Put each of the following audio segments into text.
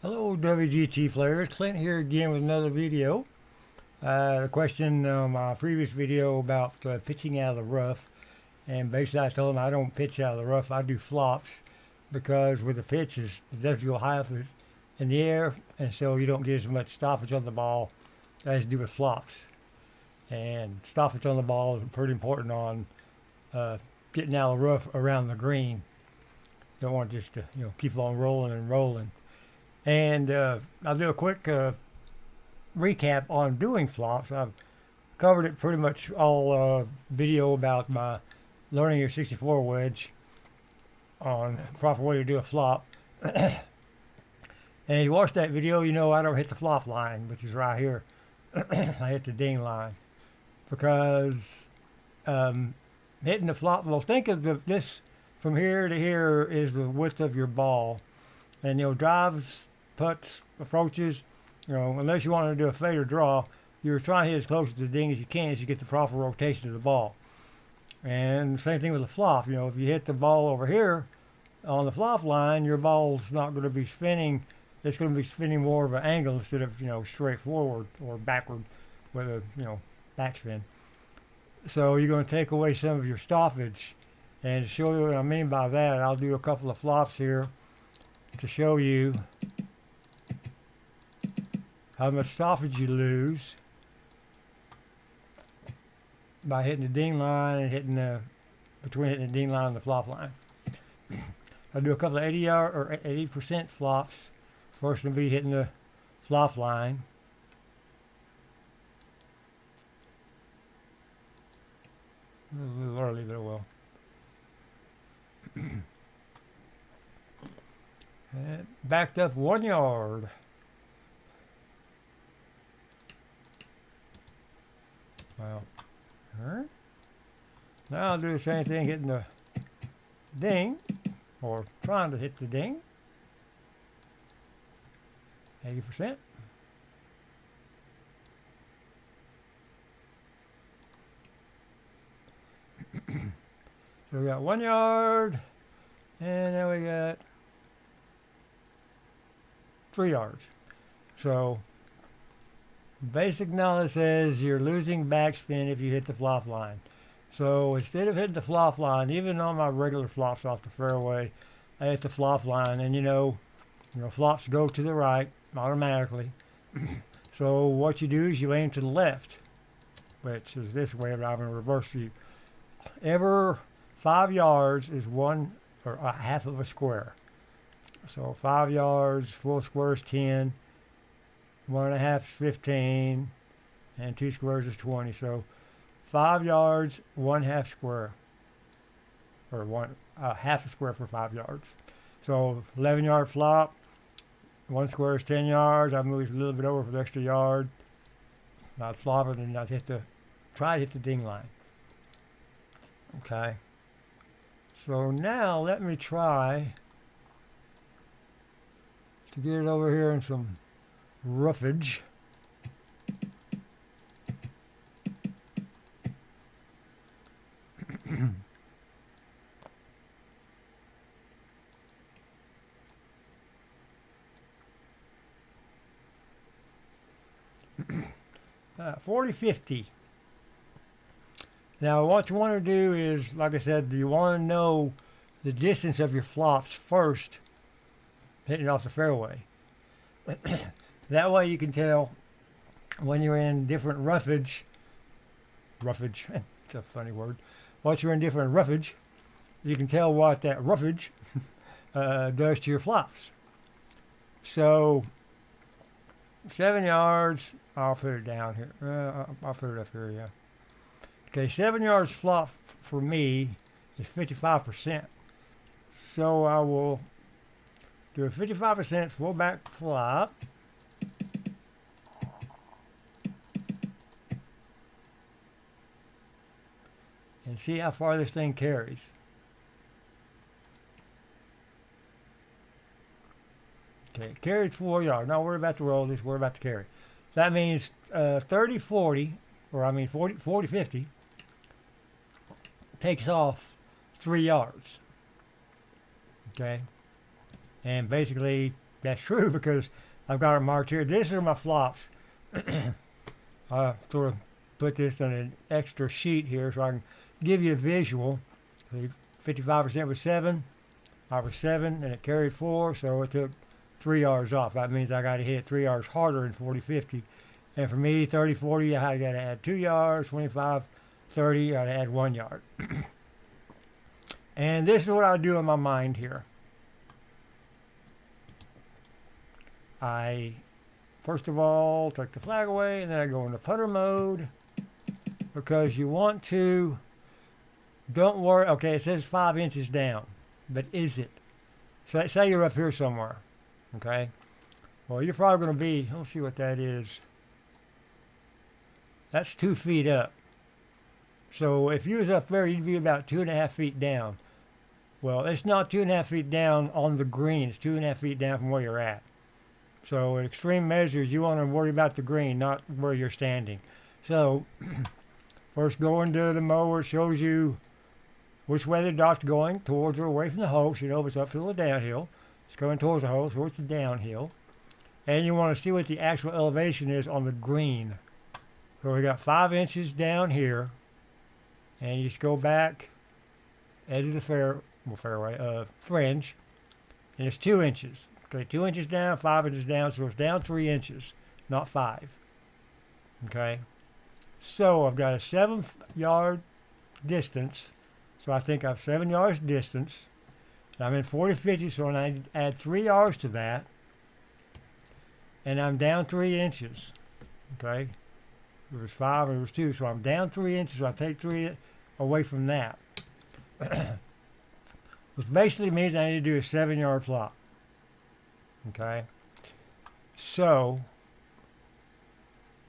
Hello WGT players, Clint here again with another video. The question on my previous video about pitching out of the rough, and basically I told them I don't pitch out of the rough, I do flops because with the pitch it does go high up in the air, and so you don't get as much stoppage on the ball as you do with flops. And stoppage on the ball is pretty important on getting out of the rough around the green. Don't want just to keep on rolling and rolling. And I'll do a quick recap on doing flops. I've covered it pretty much all video about my learning your 64 wedge on the proper way to do a flop. And if you watch that video, you know I don't hit the flop line, which is right here. I hit the ding line because hitting the flop, well, think of this from here to here is the width of your ball. And drives, putts, approaches, unless you want to do a fade or draw, you're trying to hit as close to the ding as you can as you get the proper rotation of the ball. And same thing with the flop. If you hit the ball over here on the flop line, your ball's not going to be spinning. It's going to be spinning more of an angle instead of straight forward or backward with a backspin. So you're going to take away some of your stoppage. And to show you what I mean by that, I'll do a couple of flops here to show you how much stoppage you lose by hitting the ding line and hitting between hitting the ding line and the flop line. I'll do a couple of 80-yard or 80% flops. First will be hitting the flop line. A little early, but well. Backed up 1 yard. Well, now I'll do the same thing hitting the ding, or trying to hit the ding. 80%. So we got 1 yard, and then we got 3 yards. So basic knowledge says you're losing backspin if you hit the flop line. So instead of hitting the flop line, even on my regular flops off the fairway, I hit the flop line, and flops go to the right automatically. So what you do is you aim to the left, which is this way, but I'm in reverse view. Every 5 yards is one or a half of a square. So 5 yards, full square is 10, 1.5 is 15, and 2 squares is 20. So 5 yards, 1/2 square, or half a square for 5 yards. So 11-yard flop, 1 square is 10 yards. I moved a little bit over for the extra yard. I'd flop it and I'd try to hit the ding line. Okay. So now let me try to get it over here in some roughage. 40-50. Now what you want to do is, like I said, you want to know the distance of your flops first, hitting off the fairway. That way you can tell when you're in different roughage, it's a funny word, once you're in different roughage, you can tell what that roughage does to your flops. So 7 yards, I'll put it down here. I'll put it up here, yeah. Okay, 7 yards flop for me is 55%. So I will do a 55% full back flop. And see how far this thing carries. Okay, carried 4 yards. Not worry about the roll, just worry about the carry. That means 30-40, or I mean 40-50, takes off 3 yards. Okay? And basically that's true because I've got it marked here. These are my flops. I sort of put this on an extra sheet here so I can give you a visual. 55% was 7. I was 7 and it carried 4, so it took 3 yards off. That means I got to hit 3 yards harder in 40-50. And for me, 30-40, I got to add 2 yards. 25-30, I got to add 1 yard. And this is what I do in my mind here. I, first of all, take the flag away, and then I go into putter mode because you want to, don't worry, okay, it says 5 inches down, but is it? So say you're up here somewhere, okay? Well, you're probably going to be, let's see what that is. That's 2 feet up. So if you was up there, you'd be about 2.5 feet down. Well, it's not 2.5 feet down on the green. It's 2.5 feet down from where you're at. So in extreme measures, you want to worry about the green, not where you're standing. So first go into the mower. It shows you which way the dot's going, towards or away from the hole. So you know if it's uphill or downhill. It's going towards the hole, so it's downhill. And you want to see what the actual elevation is on the green. So we got 5 inches down here. And you just go back, edge of the fairway, fringe, and it's 2 inches. Okay, 2 inches down, 5 inches down, so it's down 3 inches, not 5. Okay, so I've got a 7-yard distance, so I think I have 7 yards distance. I'm in 40-50, so I add 3 yards to that, and I'm down 3 inches. Okay, it was 5 and it was 2, so I'm down 3 inches, so I take 3 away from that. Which basically means I need to do a 7-yard flop. Okay, so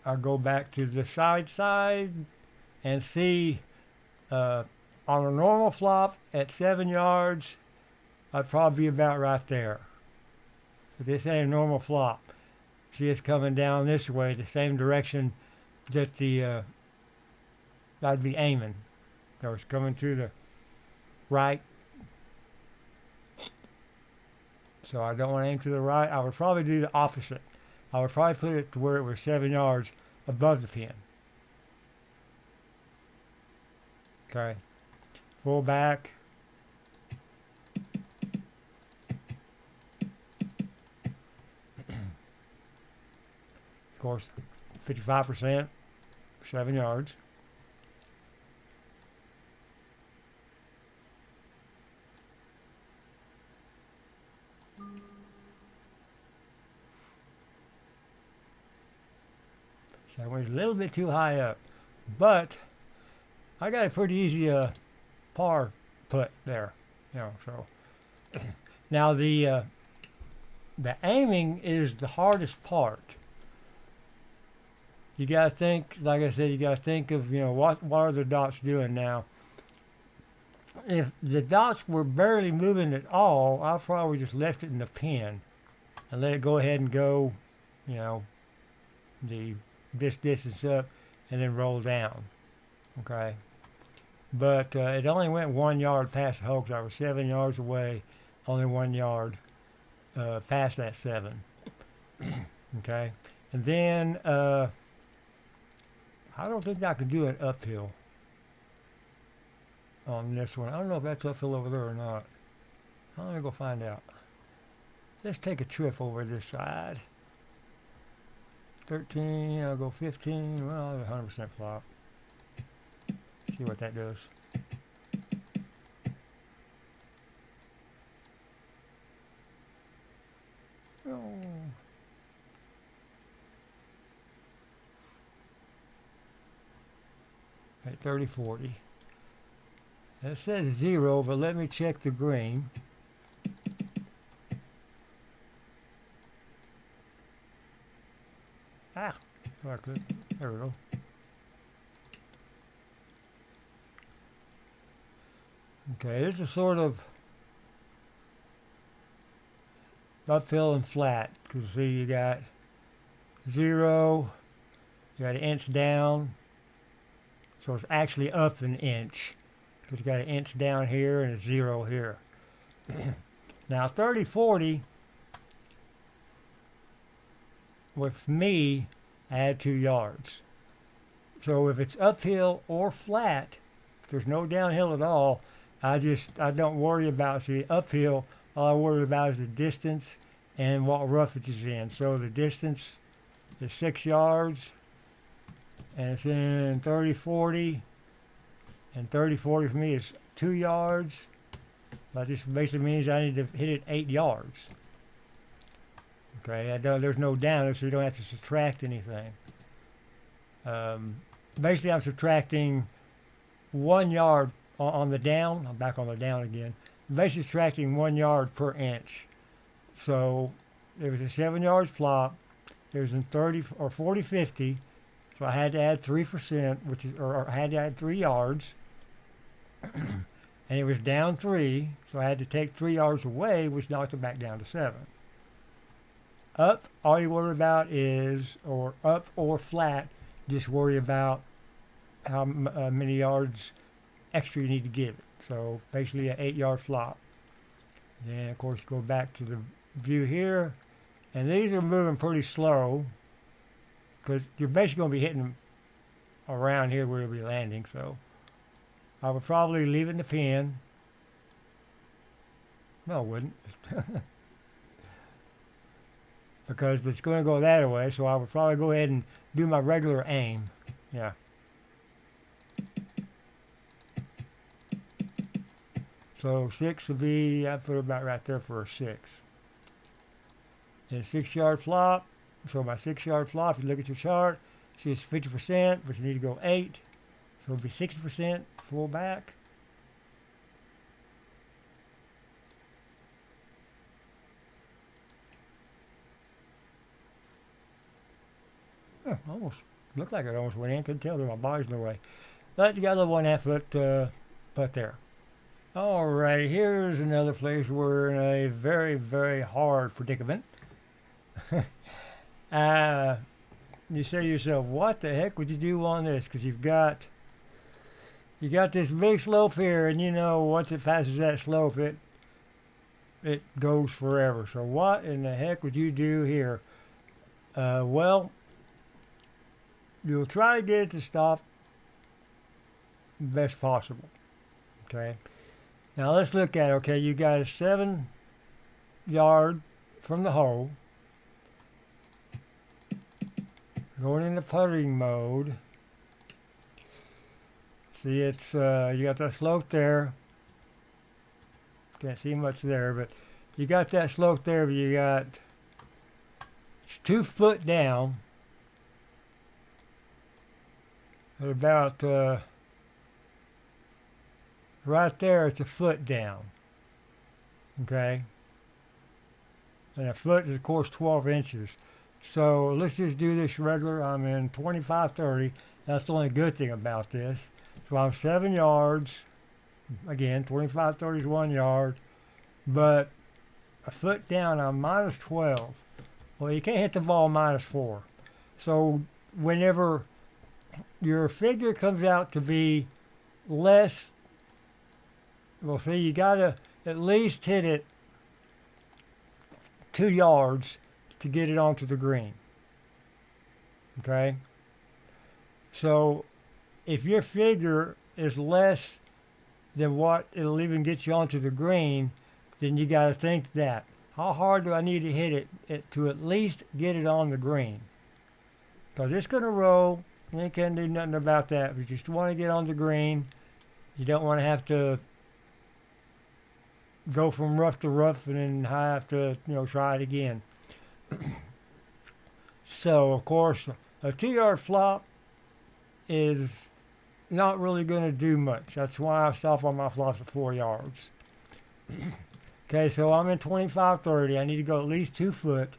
I'll go back to the side and see on a normal flop at 7 yards, I'd probably be about right there. So this ain't a normal flop. See, it's coming down this way, the same direction that the I'd be aiming. So it's coming to the right. So I don't want to aim to the right. I would probably do the opposite. I would probably put it to where it was 7 yards above the pin. Okay. Full back. Of course, 55%, 7 yards. So I went a little bit too high up, but I got a pretty easy par putt there, you know. So now the aiming is the hardest part. You got to think, like I said, you got to think of, you know, what are the dots doing now. If the dots were barely moving at all, I probably just left it in the pin and let it go ahead and go, you know, this distance up and then roll down. Okay. But it only went 1 yard past the hole because I was 7 yards away, only 1 yard past that 7. Okay. And then I don't think I could do it uphill on this one. I don't know if that's uphill over there or not. I'm going to go find out. Let's take a trip over this side. 13, I'll go 15. Well, 100% flop. See what that does. Oh. At 30-40. It says 0, but let me check the green. Ah, so I could. There we go. Okay, this is sort of uphill and flat. Because see, you got 0, you got an inch down. So it's actually up an inch. Because you got an inch down here and a 0 here. Now 30-40, with me, I add 2 yards. So if it's uphill or flat, there's no downhill at all. I don't worry about, see, uphill, all I worry about is the distance and what roughage is in. So the distance is 6 yards, and it's in 30-40, and 30-40 for me is 2 yards. That just basically means I need to hit it 8 yards. Okay, there's no down, so you don't have to subtract anything. Basically, I'm subtracting 1 yard on the down. I'm back on the down again. Basically, subtracting 1 yard per inch. So there was a 7 yard flop. It was in 30 or 40-50. So I had to add 3%, or I had to add 3 yards. And it was down 3, so I had to take 3 yards away, which knocked it back down to 7. Up, all you worry about is, or up or flat, just worry about how many yards extra you need to give it. So basically an 8 yard flop. Then of course go back to the view here, and these are moving pretty slow because you're basically going to be hitting them around here where you'll be landing. So I would probably leave it in the pin. No, I wouldn't. Because it's going to go that way, so I would probably go ahead and do my regular aim. Yeah. So 6 would be, I put it about right there for a 6. Then 6 yard flop. So my 6 yard flop, if you look at your chart, see it's 50%, but you need to go 8. So it'll be 60% full back. Almost looked like it almost went in. Couldn't tell that my body's in the way. But you got a little 1/2 foot putt there. Alright, here's another place we're in a very, very hard predicament. You say to yourself, what the heck would you do on this? Because you got this big slope here, and you know once it passes that slope, it goes forever. So what in the heck would you do here? Well, you'll try to get it to stop best possible. Okay. Now let's look at it. Okay, you got a 7 yard from the hole. Going into putting mode. See, it's you got that slope there. Can't see much there, but you got that slope there. But you got it's 2 foot down. At about right there, it's a foot down. Okay, and a foot is of course 12 inches. So let's just do this regular. I'm in 25-30. That's the only good thing about this. So I'm 7 yards. Again, 25-30 is 1 yard. But a foot down, I'm minus 12. Well, you can't hit the ball minus 4. So whenever your figure comes out to be less, well, see, you got to at least hit it 2 yards to get it onto the green. Okay? So if your figure is less than what it'll even get you onto the green, then you got to think that. How hard do I need to hit it to at least get it on the green? Because it's going to roll. You can't do nothing about that. If you just want to get on the green, you don't want to have to go from rough to rough and then have to, try it again. So, of course, a 2 yard flop is not really going to do much. That's why I stop on my flops at 4 yards. Okay, so I'm in 25-30. I need to go at least 2 foot.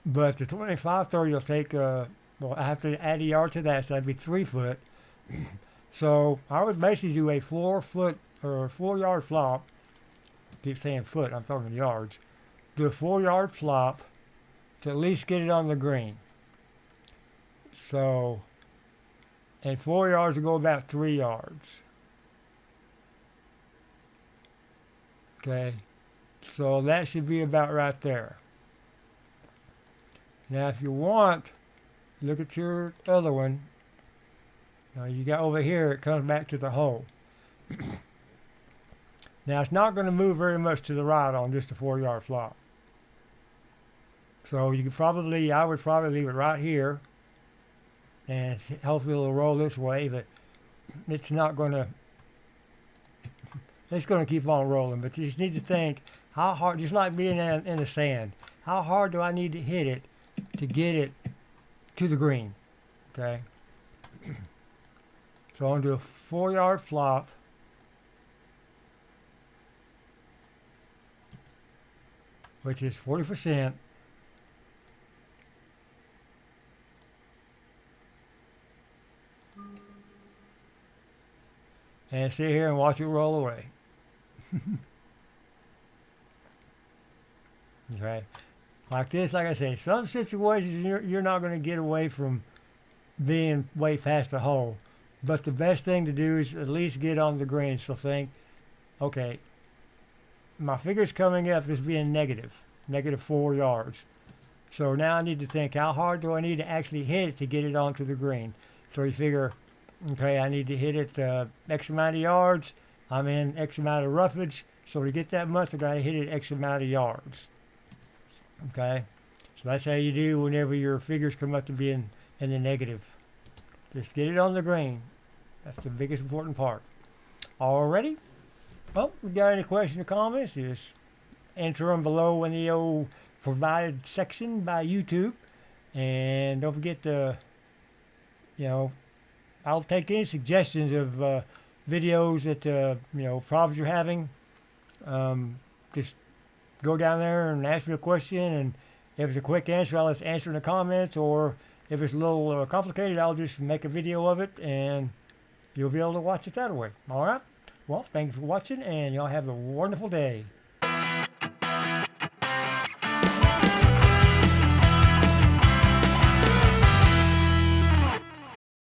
But the 25-30 will take, well, I have to add a yard to that, so that'd be 3 foot. So I would basically do a 4 foot or 4 yard flop. I keep saying foot, I'm talking yards. Do a 4 yard flop to at least get it on the green. So, and 4 yards will go about 3 yards. Okay, so that should be about right there. Now, if you want, look at your other one. Now, you got over here, it comes back to the hole. Now, it's not going to move very much to the right on just a 4-yard flop. So you could probably, I would probably leave it right here, and hopefully it'll roll this way, but it's not going to, it's going to keep on rolling. But you just need to think, how hard, just like being in the sand, how hard do I need to hit it to get it to the green? Okay. So I'm going to do a 4-yard flop. Which is 40%. And sit here and watch it roll away. Okay. Like this, like I say, some situations you're not going to get away from being way past the hole. But the best thing to do is at least get on the green. So think, okay, my figure's coming up as being negative 4 yards. So now I need to think, how hard do I need to actually hit it to get it onto the green? So you figure, okay, I need to hit it X amount of yards. I'm in X amount of roughage. So to get that much, I got to hit it X amount of yards. Okay, so that's how you do whenever your figures come up to being in the negative. Just get it on the green. That's the biggest important part. Alrighty. Well, if you got any questions or comments, just enter them below in the old provided section by YouTube. And don't forget to, I'll take any suggestions of videos that, problems you're having. Just go down there and ask me a question. And if it's a quick answer, I'll just answer in the comments. Or if it's a little complicated, I'll just make a video of it. And you'll be able to watch it that way. All right? Well, thanks for watching, and y'all have a wonderful day.